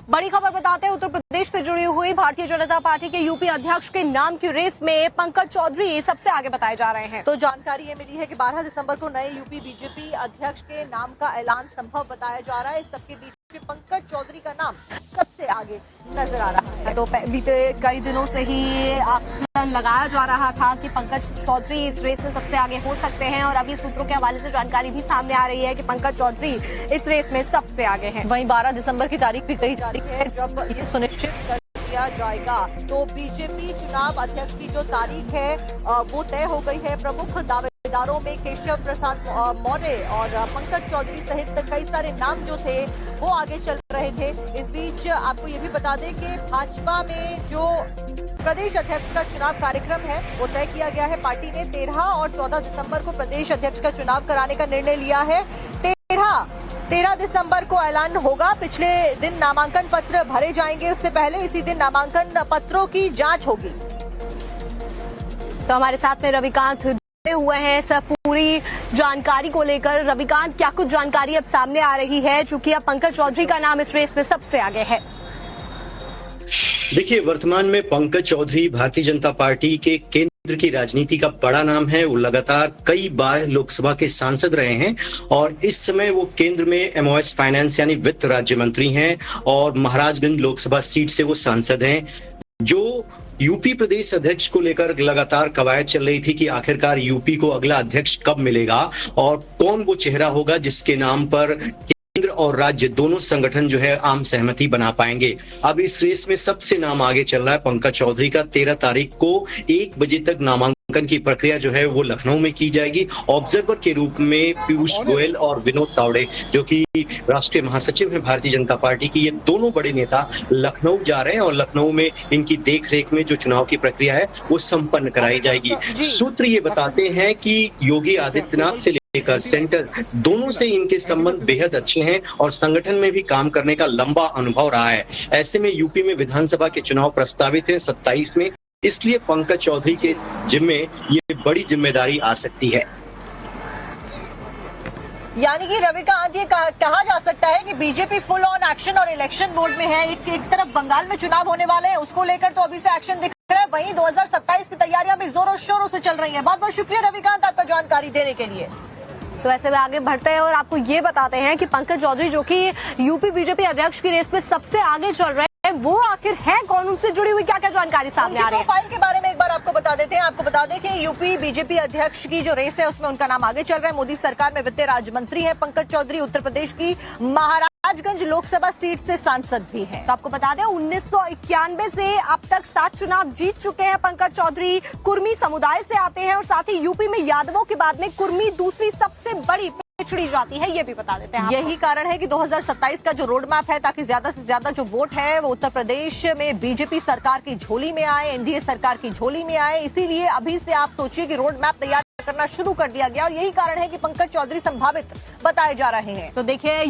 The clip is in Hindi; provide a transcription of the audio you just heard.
बड़ी खबर बताते हैं उत्तर प्रदेश से जुड़ी हुई भारतीय जनता पार्टी के यूपी अध्यक्ष के नाम की रेस में पंकज चौधरी सबसे आगे बताए जा रहे हैं। तो जानकारी ये मिली है कि 12 दिसंबर को नए यूपी बीजेपी अध्यक्ष के नाम का ऐलान संभव बताया जा रहा है। इस सबके बीच में पंकज चौधरी का नाम सबसे आगे नजर आ रहा है। तो बीते कई दिनों से ही आकलन लगाया जा रहा था कि पंकज चौधरी इस रेस में सबसे आगे हो सकते हैं और अभी सूत्रों के हवाले से जानकारी भी सामने आ रही है कि पंकज चौधरी इस रेस में सबसे आगे हैं। वहीं 12 दिसंबर की तारीख भी कही जा रही है जब ये सुनिश्चित कर दिया जाएगा। तो बीजेपी चुनाव अध्यक्ष की जो तारीख है वो तय हो गई है। प्रमुख दावेदारों में केशव प्रसाद मौर्य और पंकज चौधरी सहित कई सारे नाम जो थे वो आगे चल रहे थे। इस बीच आपको ये भी बता दें कि भाजपा में जो प्रदेश अध्यक्ष का चुनाव कार्यक्रम है वो तय किया गया है। पार्टी ने 13 और 14 दिसंबर को प्रदेश अध्यक्ष का चुनाव कराने का निर्णय लिया है। 13 दिसंबर को ऐलान होगा। पिछले दिन नामांकन पत्र भरे जाएंगे, उससे पहले इसी दिन नामांकन पत्रों की जांच होगी। तो हमारे साथ में रविकांत जुड़े हुए हैं सब पूरी जानकारी को लेकर। रविकांत, क्या कुछ जानकारी अब सामने आ रही है चूंकि अब पंकज चौधरी का नाम इस रेस में सबसे आगे है? देखिए, वर्तमान में पंकज चौधरी भारतीय जनता पार्टी के केंद्र की राजनीति का बड़ा नाम है। वो लगातार कई बार लोकसभा के सांसद रहे हैं और इस समय वो केंद्र में एमओएस फाइनेंस यानी वित्त राज्य मंत्री हैं और महाराजगंज लोकसभा सीट से वो सांसद हैं। जो यूपी प्रदेश अध्यक्ष को लेकर लगातार कवायद चल रही थी कि आखिरकार यूपी को अगला अध्यक्ष कब मिलेगा और कौन वो चेहरा होगा जिसके नाम पर केंद्र और राज्य दोनों संगठन जो है आम सहमति बना पाएंगे। अब इस रेस में सबसे नाम आगे चल रहा है पंकज चौधरी का। 13 तारीख को 1 बजे तक नामांकन की प्रक्रिया जो है वो लखनऊ में की जाएगी। ऑब्जर्वर के रूप में पीयूष गोयल और विनोद तावड़े जो कि राष्ट्रीय महासचिव हैं भारतीय जनता पार्टी की, ये दोनों बड़े नेता लखनऊ जा रहे हैं और लखनऊ में इनकी देखरेख में जो चुनाव की प्रक्रिया है वो संपन्न कराई जाएगी। सूत्र ये बताते हैं कि योगी आदित्यनाथ से लेकर सेंटर दोनों से इनके संबंध बेहद अच्छे हैं और संगठन में भी काम करने का लंबा अनुभव रहा है। ऐसे में यूपी में विधानसभा के चुनाव प्रस्तावित हैं 27 में, इसलिए पंकज चौधरी के जिम्मे ये बड़ी जिम्मेदारी आ सकती है। यानी कि रविकांत, ये कहा जा सकता है कि बीजेपी फुल ऑन एक्शन और इलेक्शन मोड में है। एक तरफ बंगाल में चुनाव होने वाले हैं, उसको लेकर तो अभी से एक्शन दिख रहा है, वहीं 2027 की तैयारियां भी जोरों शोरों से चल रही हैं। बहुत बहुत शुक्रिया रविकांत आपका जानकारी देने के लिए। तो ऐसे में आगे बढ़ते हैं और आपको ये बताते हैं कि पंकज चौधरी जो कि यूपी बीजेपी अध्यक्ष की रेस में सबसे आगे चल रहे हैं, वो आखिर है कौन, उनसे जुड़ी हुई क्या क्या जानकारी सामने आ रही है? प्रोफाइल के बारे में एक बार आपको बता देते हैं। आपको बता दें कि यूपी बीजेपी अध्यक्ष की जो रेस है उसमें उनका नाम आगे चल रहा है। मोदी सरकार में वित्त राज्य मंत्री है पंकज चौधरी। उत्तर प्रदेश की महाराजगंज लोकसभा सीट से सांसद भी है। तो आपको बता दें 1991 से अब तक 7 चुनाव जीत चुके हैं पंकज चौधरी। कुर्मी समुदाय से आते हैं और साथ ही यूपी में यादवों के बाद में कुर्मी दूसरी सबसे बड़ी पिछड़ी जाती है, ये भी बता देते हैं। यही कारण है कि 2027 का जो रोड मैप है ताकि ज्यादा से ज्यादा जो वोट है वो उत्तर प्रदेश में बीजेपी सरकार की झोली में आए, एनडीए सरकार की झोली में आए। इसीलिए अभी से आप सोचिए कि रोड मैप तैयार करना शुरू कर दिया गया और यही कारण है कि पंकज चौधरी संभावित बताए जा रहे हैं। तो देखिए